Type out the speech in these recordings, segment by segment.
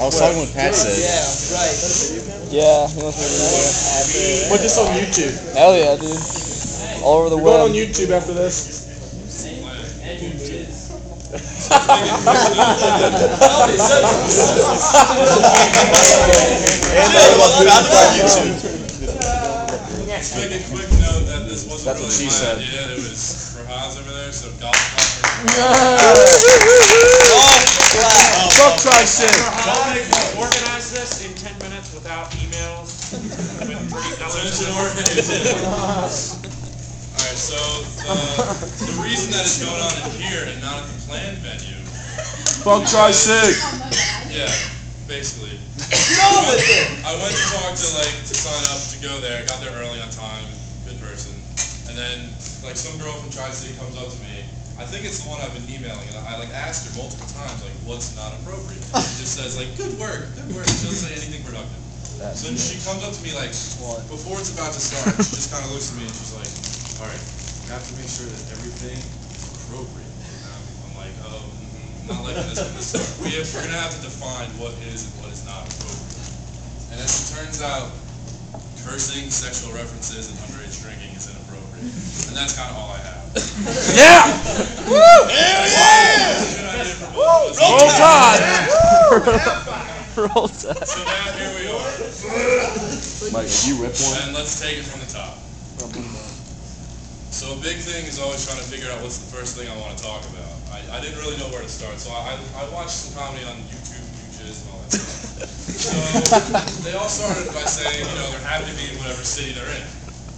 I was talking with Pat said. Yeah, right. Yeah, he wants me to do that. But just on YouTube. Hell yeah, dude. All over the We're web. going on YouTube after this. Just make a quick note that this wasn't really my idea. It was Rahaz over there, so golf clap. Fuck Christ's sake. Dominic will organize this in 10 minutes without emails. Alright, so the reason that it's going on in here and not at the planned venue. Fuck Christ's sake. Yeah, basically. I went to talk to sign up to go there. Got there early on time, good person. And then some girl from Tri-City comes up to me. I think it's the one I've been emailing, and I asked her multiple times what's not appropriate. And she just says good work. She doesn't say anything productive. So then she comes up to me before it's about to start. She just kind of looks at me and she's like, all right, you have to make sure that everything is appropriate. I'm like, oh, not liking this from the start. We're going to have to define what is and what is not appropriate. And as it turns out, cursing, sexual references, and underage drinking is inappropriate. And that's kind of all I have. Yeah! Woo! Roll Tide! Roll Tide. So now here we are. Mike, did you rip one? And let's take it from the top. So a big thing is always trying to figure out what's the first thing I want to talk about. I didn't really know where to start, so I watched some comedy on YouTube, and all that stuff. So they all started by saying, they're happy to be in whatever city they're in.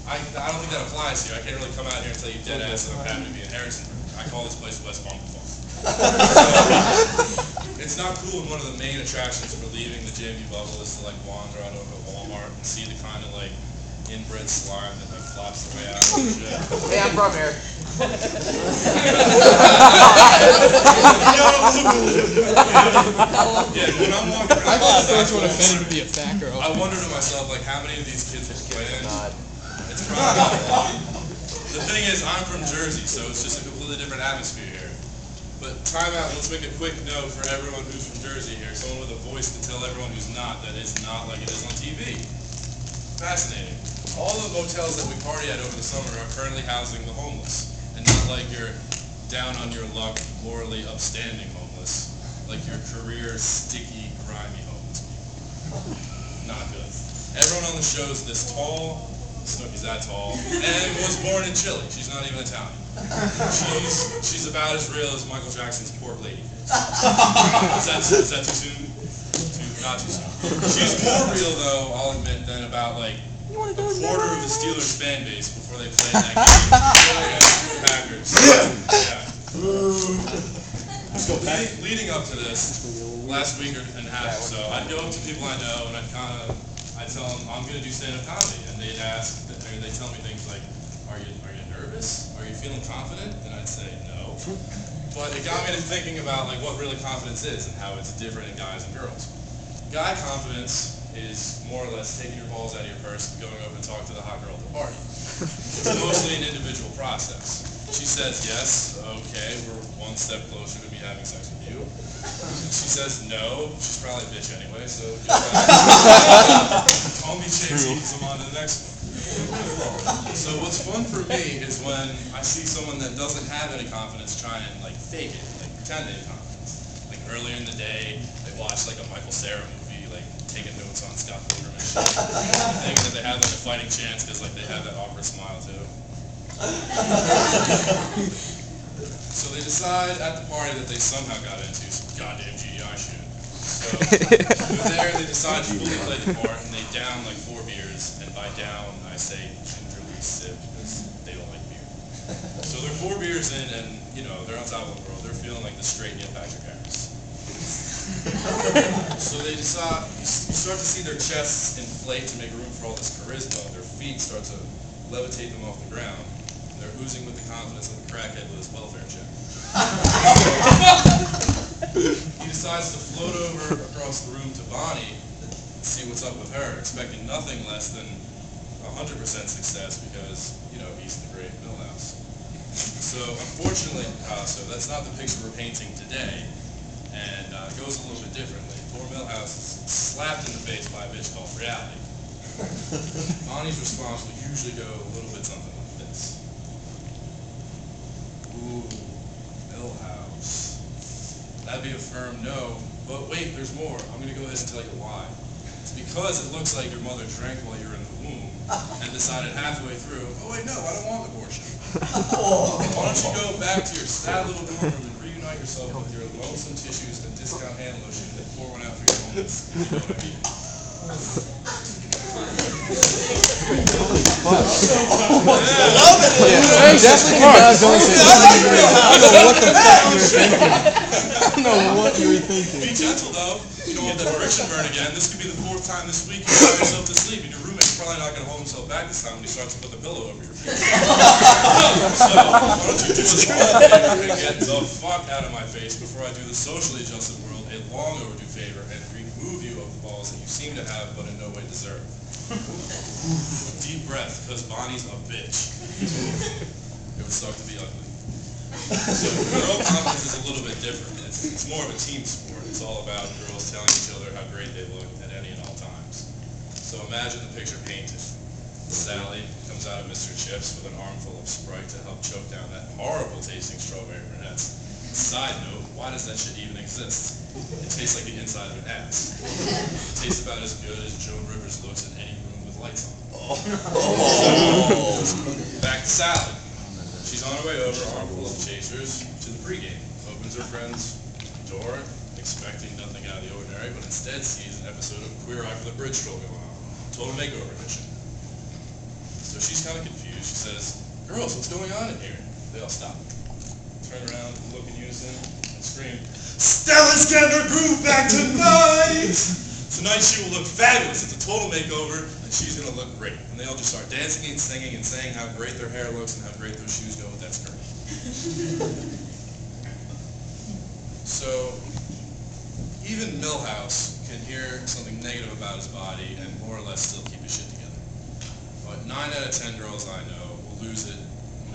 I don't think that applies here. I can't really come out here and tell you dead ass that I'm happy to be in Harrisonburg. I call this place West Bumblefuck. It's not cool, and one of the main attractions for leaving the JMU bubble is to wander out over Walmart and see the kind of inbred slime that flops the way out and shit. Hey, I'm from here. Yeah, when I'm walking around, I thought the first one offended to be a fat girl. I wonder to myself, how many of these kids will play in? It's probably not a lot. The thing is, I'm from Jersey, so it's just a completely different atmosphere here. But time out, let's make a quick note for everyone who's from Jersey here. Someone with a voice to tell everyone who's not that it's not like it is on TV. Fascinating. All the motels that we party at over the summer are currently housing the homeless. And not like your down on your luck, morally upstanding homeless. Like your career, sticky, grimy homeless people. Not good. Everyone on the show is this tall. Snooki's that tall, and was born in Chile. She's not even Italian. She's about as real as Michael Jackson's Pork Lady face. Is that too soon? Not too soon. She's more real though, I'll admit, than about a quarter of the Steelers fan base before they played that game. Packers. Yeah. So leading up to this, last week and a half or so, I'd go up to people I know and I'd tell them I'm going to do stand-up comedy, and they'd tell me things like, are you nervous? Are you feeling confident? And I'd say no. But it got me to thinking about what really confidence is and how it's different in guys and girls. Guy confidence is more or less taking your balls out of your purse and going over and talk to the hot girl at the party. It's mostly an individual process. She says yes, okay, we're one step closer to me having sex with you. She says no, she's probably a bitch anyway, so call me Chasey, because I'm on to the next one. So what's fun for me is when I see someone that doesn't have any confidence try and fake it, pretend they have confidence. Earlier in the day, they watch a Michael Cera movie, taking notes on Scott Pilgrim and shit. Thinking that they have a fighting chance because they have that awkward smile too. So they decide at the party that they somehow got into some goddamn GDI shit. So they're there, they decide to fully play the part, and they down 4 beers, and by down I say gingerly sip because they don't like beer. So they're 4 beers in, and they're on top of the world. They're feeling like the straight Neil Patrick Harris. So they decide, you start to see their chests inflate to make room for all this charisma. Their feet start to levitate them off the ground. They're oozing with the confidence of a crackhead with his welfare check. He decides to float over across the room to Bonnie and see what's up with her, expecting nothing less than 100% success because, he's the great Millhouse. So unfortunately, Picasso, that's not the picture we're painting today, and it goes a little bit differently. Poor Millhouse is slapped in the face by a bitch called reality. Bonnie's response will usually go a little bit something like this. Ooh, Millhouse. That'd be a firm no, but wait, there's more. I'm gonna go ahead and tell you why. It's because it looks like your mother drank while you were in the womb and decided halfway through, oh wait, no, I don't want an abortion. Why don't you go back to your sad little dorm room and reunite yourself with your lonesome tissues and discount hand lotion and pour one out for your homeless. You know what I mean? I don't know what you were thinking. Be gentle though. You don't want that friction burn again. This could be the 4th time this week you got yourself to sleep, and your roommate's probably not going to hold himself back this time when he starts to put the pillow over your feet. So, why don't you do us all a favor and get the fuck out of my face before I do the socially adjusted world a long overdue favor and remove you of the balls that you seem to have but in no way deserve. Deep breath, because Bonnie's a bitch. It would suck to be ugly. So girl confidence is a little bit different. It's more of a team sport. It's all about girls telling each other how great they look at any and all times. So imagine the picture painted. Sally comes out of Mr. Chips with an armful of Sprite to help choke down that horrible tasting strawberry brunettes. Side note, why does that shit even exist? It tastes like the inside of an ass. It tastes about as good as Joan Rivers looks in any room with lights on. Back to Sally. She's on her way over, armful of chasers, to the pregame. Opens her friend's door, expecting nothing out of the ordinary, but instead sees an episode of Queer Eye for the Bridge Stroll going on. Total makeover edition. So she's kind of confused. She says, "Girls, what's going on in here?" They all stop. Turn around, look in unison, and scream, "Stella's getting her groove back tonight! Tonight she will look fabulous. It's a total makeover, and she's going to look great." And they all just start dancing and singing and saying how great their hair looks and how great their shoes go with that skirt. So, even Millhouse can hear something negative about his body and more or less still keep his shit together. But 9 out of 10 girls I know will lose it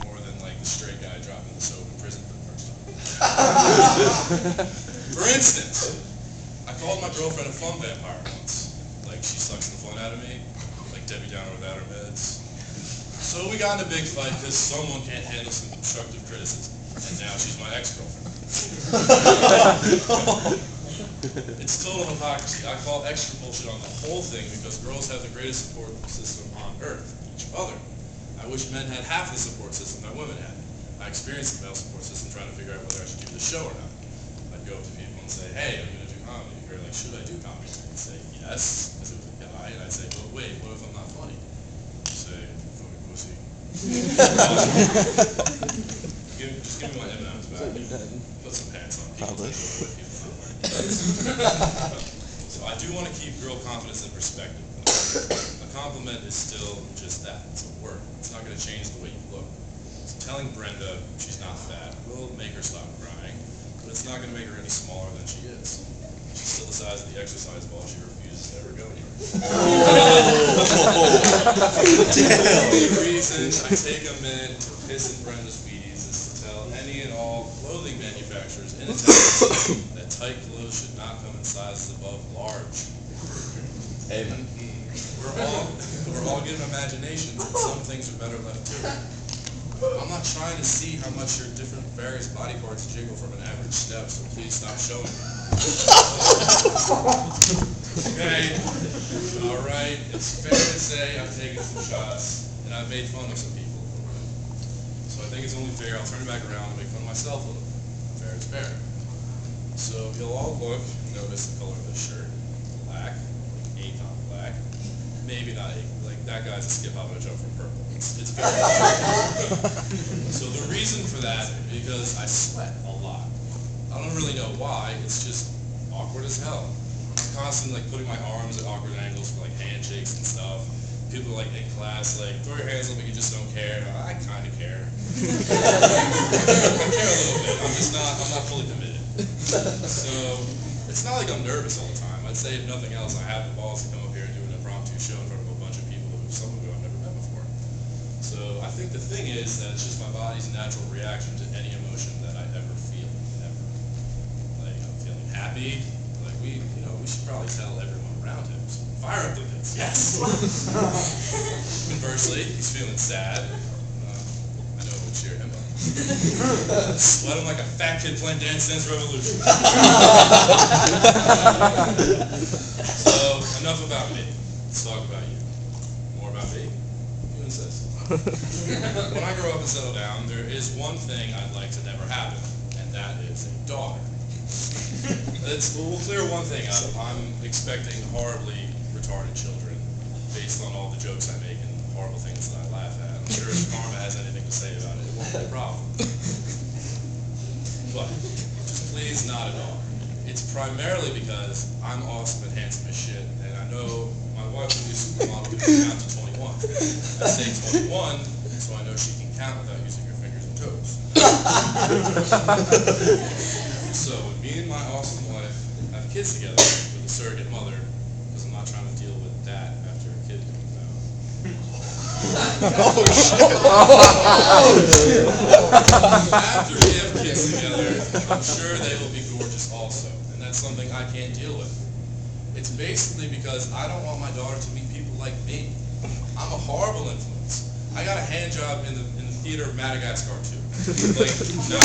more than like the straight guy dropping the soap in prison for the first time. For instance, I called my girlfriend a fun vampire once. Like, she sucks the fun out of me, like Debbie Downer without her meds. So we got in a big fight because someone can't handle some constructive criticism. And now she's my ex-girlfriend. It's total hypocrisy. I call extra bullshit on the whole thing because girls have the greatest support system on earth, each other. I wish men had half the support system that women had. I experienced the male support system trying to figure out whether I should do the show or not. I'd go up to people and say, "Hey, I'm going to do comedy." Or like, "Should I do comedy?" They'd say, "Yes," as if it was a guy. And I'd say, "But wait, what if I'm not funny?" They'd say, "Fucking pussy." Just give me my M&M's back. Put some pants on. People think people not wearing pants. So I do want to keep girl confidence in perspective. A compliment is still just that. It's a word. It's not going to change the way you look. So telling Brenda she's not fat will make her stop crying, but it's not going to make her any smaller than she is. She's still the size of the exercise ball she refuses to ever go anywhere. The reason I take a minute to piss in Brenda's Wheaties is to tell any and all clothing manufacturers in attendance that tight clothes should not come in sizes above large. Amen. We're all given imaginations, and some things are better left to it. I'm not trying to see how much your different various body parts jiggle from an average step, so please stop showing me. Okay, all right, it's fair to say I've taken some shots, and I've made fun of some people. So I think it's only fair I'll turn it back around and make fun of myself a little. Fair is fair. So you'll all look, notice the color of this shirt. Black, Akon black. Maybe not Akon, like that guy's a skip hop and a jump from purple. It's very So the reason for that is because I sweat a lot. I don't really know why, it's just awkward as hell. I'm constantly like putting my arms at awkward angles for like handshakes and stuff. People like in class like, "Throw your hands up, but you just don't care." I kind of care. I care a little bit. I'm not fully committed. So it's not like I'm nervous all the time. I'd say if nothing else, I have the balls to come up here and do an impromptu show in front of a bunch of people who some of who I've never met before. So I think the thing is that it's just my body's natural reaction to any emotion that I ever feel, ever. Like I'm feeling happy. Like we should probably tell everyone around Fire up the pits, yes. Conversely, he's feeling sad. I know it will cheer him up. Sweat him like a fat kid playing Dance Dance Revolution. So, enough about me. Let's talk about you. More about me? You insist. When I grow up and settle down, there is one thing I'd like to never happen, and that is a daughter. We'll clear one thing up. I'm expecting horribly retarded children based on all the jokes I make and horrible things that I laugh at. I'm sure if Karma has anything to say about it, it won't be a problem. But, please not at all. It's primarily because I'm awesome and handsome as shit, and I know my wife will be a supermodel who can count to 21. I say 21, so I know she can count without using her fingers and toes. So when me and my awesome wife have kids together with a surrogate mother, because I'm not trying to deal with that after a kid comes out. After we have kids together, I'm sure they will be gorgeous also, and that's something I can't deal with. It's basically because I don't want my daughter to meet people like me. I'm a horrible influence. I got a hand job in the theater of Madagascar too. Like, no.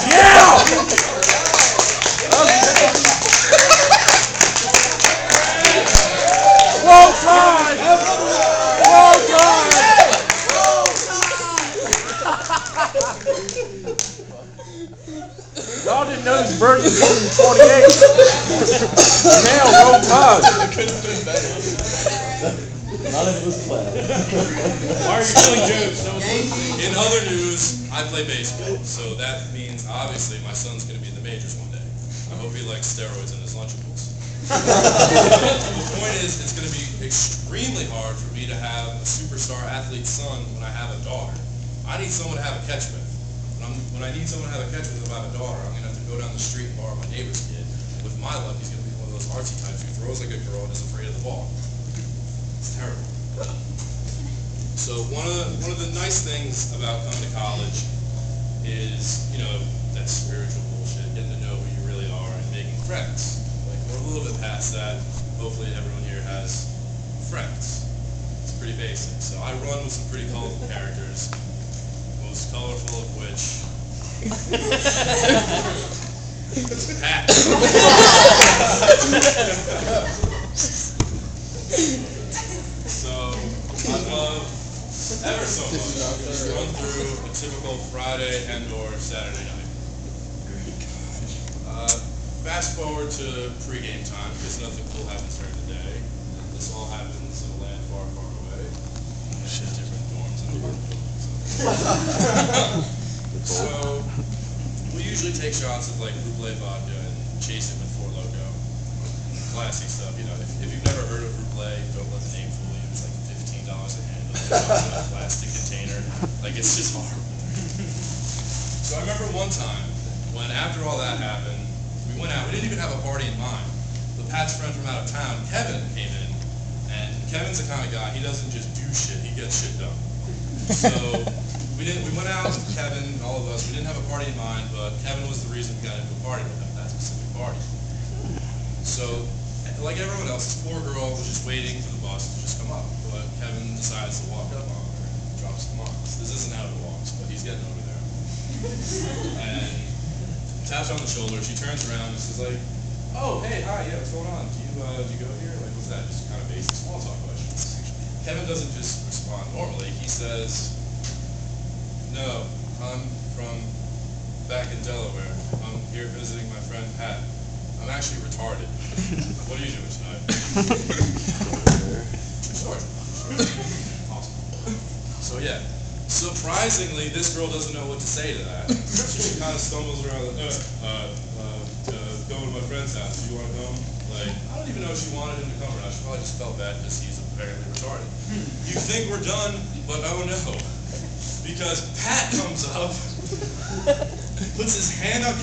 Yeah! Roll Tide! Roll Tide! Y'all didn't know this bird was born in 28. Now, Roll Tide! It couldn't have been better. None of it was planned. Why are you telling jokes? No one's listening. In other news, I play baseball, so that means obviously my son's going to be in the majors one day. I hope he likes steroids in his Lunchables. The point is, it's going to be extremely hard for me to have a superstar athlete son when I have a daughter. I need someone to have a catch with. When I need someone to have a catch with if I have a daughter, I'm going to have to go down the street and borrow my neighbor's kid. With my luck, he's going to be one of those artsy types who throws like a girl and is afraid of the ball. It's terrible. So one of the nice things about coming to college is, you know, that spiritual bullshit, getting to know who you really are and making friends. Like, we're a little bit past that. Hopefully everyone here has friends. It's pretty basic. So I run with some pretty colorful characters, most colorful of which Pat. So I love ever so much just run through a typical Friday and/or Saturday night. Fast forward to pregame time because nothing cool happens during the day. This all happens in a land far, far away. Different dorms and different buildings. So we usually take shots of like Ruble vodka and chase it with Four Loko. Classy stuff, you know. If you've never heard of Ruble, don't let the name fool you. It's like $15 a handle. It's in a plastic container. Like, it's just horrible. So I remember one time when after all that happened, we went out. We didn't even have a party in mind. But Pat's friend from out of town, Kevin, came in. And Kevin's the kind of guy, he doesn't just do shit, he gets shit done. So we went out with Kevin, all of us. We didn't have a party in mind, but Kevin was the reason we got into a party with him, that specific party. So, like everyone else, this poor girl was just waiting for the bus to just come up. But Kevin decides to walk up on her and drop some lines. This isn't how it walks, but he's getting over there. And taps on the shoulder. She turns around and she's like, "Oh, hey, hi, yeah, what's going on? Do you go here? Like, what's that?" Just kind of basic small talk questions. Kevin doesn't just respond normally. He says, "No, I'm from back in Delaware. I'm here visiting my friend Pat. I'm actually retarded. What are you doing tonight?" True story. Awesome. So yeah, surprisingly, this girl doesn't know what to say to that. So she kind of stumbles around like, going to my friend's house. Do you want to come? Like, I don't even know if she wanted him to come or not. She probably just felt bad because he's apparently retarded. You think we're done, but oh no. Because Pat comes up, puts his hand up